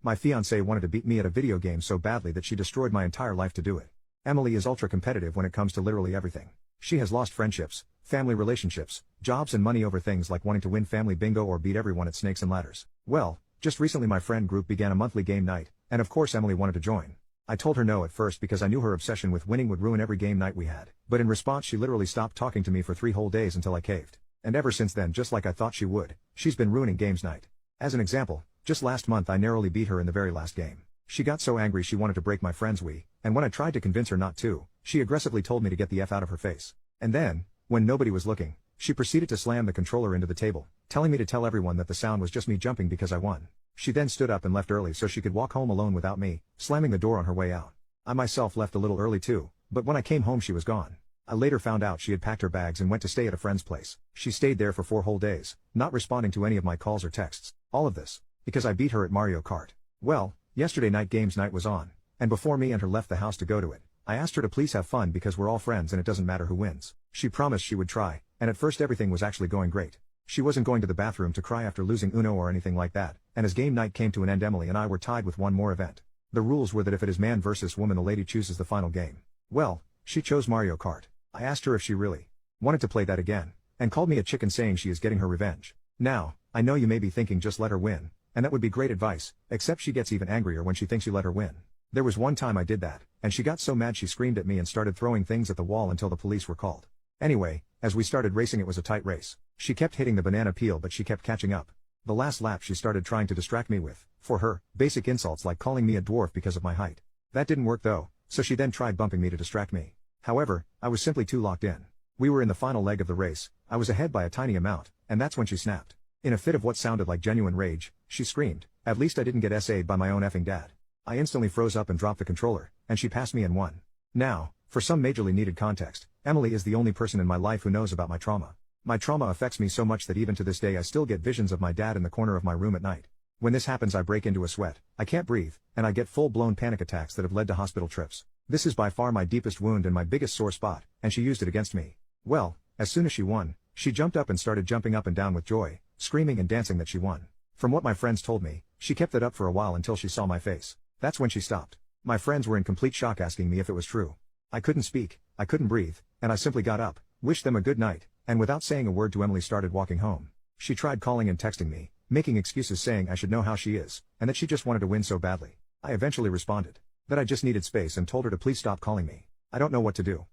My fiancée wanted to beat me at a video game so badly that she destroyed my entire life to do it. Emily is ultra competitive when it comes to literally everything. She has lost friendships, family relationships, jobs and money over things like wanting to win family bingo or beat everyone at snakes and ladders. Well, just recently my friend group began a monthly game night, and of course Emily wanted to join. I told her no at first because I knew her obsession with winning would ruin every game night we had, but in response she literally stopped talking to me for 3 whole days until I caved. And ever since then, just like I thought she would, she's been ruining games night. As an example, just last month I narrowly beat her in the very last game. She got so angry she wanted to break my friend's Wii, and when I tried to convince her not to, she aggressively told me to get the F out of her face. And then, when nobody was looking, she proceeded to slam the controller into the table, telling me to tell everyone that the sound was just me jumping because I won. She then stood up and left early so she could walk home alone without me, slamming the door on her way out. I myself left a little early too, but when I came home she was gone. I later found out she had packed her bags and went to stay at a friend's place. She stayed there for 4 whole days, not responding to any of my calls or texts. All of this, because I beat her at Mario Kart. Well, yesterday night games night was on, and before me and her left the house to go to it, I asked her to please have fun because we're all friends and it doesn't matter who wins. She promised she would try, and at first everything was actually going great. She wasn't going to the bathroom to cry after losing Uno or anything like that, and as game night came to an end Emily and I were tied with one more event. The rules were that if it is man versus woman the lady chooses the final game. Well, she chose Mario Kart. I asked her if she really wanted to play that again, and called me a chicken saying she is getting her revenge. Now, I know you may be thinking just let her win, and that would be great advice, except she gets even angrier when she thinks you let her win. There was one time I did that, and she got so mad she screamed at me and started throwing things at the wall until the police were called. Anyway, as we started racing it was a tight race. She kept hitting the banana peel but she kept catching up. The last lap she started trying to distract me with, for her, basic insults like calling me a dwarf because of my height. That didn't work though, so she then tried bumping me to distract me. However, I was simply too locked in. We were in the final leg of the race, I was ahead by a tiny amount, and that's when she snapped. In a fit of what sounded like genuine rage, she screamed, "At least I didn't get SA'd by my own effing dad." I instantly froze up and dropped the controller, and she passed me and won. Now, for some majorly needed context, Emily is the only person in my life who knows about my trauma. My trauma affects me so much that even to this day I still get visions of my dad in the corner of my room at night. When this happens I break into a sweat, I can't breathe, and I get full-blown panic attacks that have led to hospital trips. This is by far my deepest wound and my biggest sore spot, and she used it against me. Well, as soon as she won, she jumped up and started jumping up and down with joy, screaming and dancing that she won. From what my friends told me, she kept it up for a while until she saw my face. That's when she stopped. My friends were in complete shock asking me if it was true. I couldn't speak, I couldn't breathe, and I simply got up, wished them a good night, and without saying a word to Emily started walking home. She tried calling and texting me, making excuses saying I should know how she is, and that she just wanted to win so badly. I eventually responded that I just needed space and told her to please stop calling me. I don't know what to do.